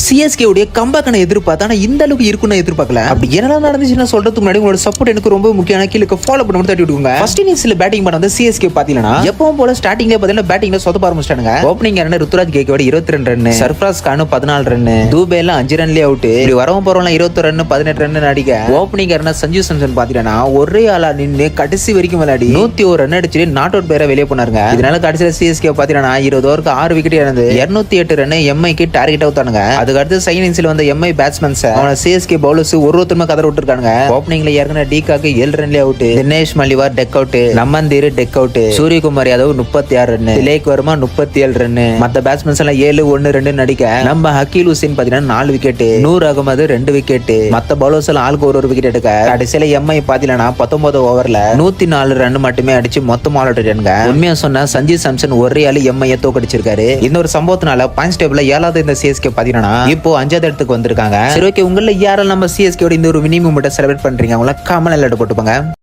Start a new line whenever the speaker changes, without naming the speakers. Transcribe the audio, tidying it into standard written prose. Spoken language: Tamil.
சிஎஸ்கே உடைய கம்பேக்கான எதிர்பார்த்தா ஆனா இந்த அளவுக்கு இருக்குன்னு எதிர்பார்க்கல. அப்படி என்ன நடந்துச்சுன்னு சொல்றதுக்கு முன்னாடி உங்களோட சப்போர்ட் எனக்கு ரொம்ப முக்கியமான. கீழே ஃபாலோ பண்ணி தட்டி விடுங்க. ஃபர்ஸ்ட் இன்னிங்ஸ்ல பேட்டிங் பண்ண வந்து சிஎஸ்கே பாத்தீங்கன்னா எப்பவும் போல ஸ்டார்டிங்ல பாத்தீங்கன்னா பேட்டிங்ல சொதப்ப ஆரம்பிச்சிட்டாங்க. ஓப்பனிங் யாருன்னா ருத்துராஜ் கேக்வாட் 22 ரன், சர்ஃப்ராஸ் கான் 14 ரன், தூபேல 5 ரன்லயே அவுட். இப்படி வரவும் போறவங்க 21 ரன் 18 ரன் அடிக்க ஓப்பனிங் யாருன்னா சஞ்சு சாம்சன் பாத்தீங்கன்னா ஒரே ஆளா நின்னு கடைசி வரைக்கும் விளையாடி 101 ரன் அடிச்சு நாட் அவுட் பேர வெளியே போனாருங்க. இதனால கடைசியில சிஎஸ்கே பாத்தீங்கன்னா 20 ஓவருக்கு 6 விக்கெட் இழந்து 208 ரன் எம்ஐக்கு டார்கெட் அவுத்தானுங்க. அதுக்கு அடுத்து செகண்ட் இன்னிங்ஸ்ல வந்த எம்ஐ பேட்ஸ்மேன்ஸ் அவன சிஎஸ்கே பவுலர்ஸ் ஒருத்தருமே கதற விட்டுருக்காங்க. ஓப்பனிங்ல யாருன்னா டிகாக்கு 7 ரன்லயே அவுட், தினேஷ் மல்லிவார் டெக் அவுட், நம்மந்தீர் duck out, Suryakumar Yadav 36 run, Tilak Varma 37 run, மத்த பேட்ஸ்மேன்ஸ் எல்லாம் 7-1-2 நடிக்க நம்ம ஹக்கீல் ஹுசைன் பாத்தீங்கன்னா 4 விக்கெட், நூர் அகமது 2 விக்கெட், மத்த பவுலர்ஸ் எல்லாம் ஆளுக்கு ஒரு விக்கெட் எடுக்க கடைசியில எம்ஐ பாத்தீங்கன்னா 19 ஓவர்ல 104 ரன் மட்டுமே அடிச்சு மொத்தமா ஆல் அவுட். உண்மையா சொன்னா சஞ்சு சாம்சன் ஒரே ஆளு எம்ஐ தோக்கடிச்சிருக்காரு. இந்த ஒரு சம்பவத்தினால பாயிண்ட்ஸ் டேபிள்ல 7வது இந்த சிஎஸ்கே பாத்தீங்கன்னா இப்போ 5வது இடத்துக்கு வந்திருக்காங்க. சரி ஓகே, உங்கள யாரெல்லாம் நம்ம சிஎஸ்கே இந்த ஒரு மினி மூமெண்ட்டை செலிப்ரேட் பண்றீங்க அவங்கள கமெண்ட்ல போட்டுப்பாங்க.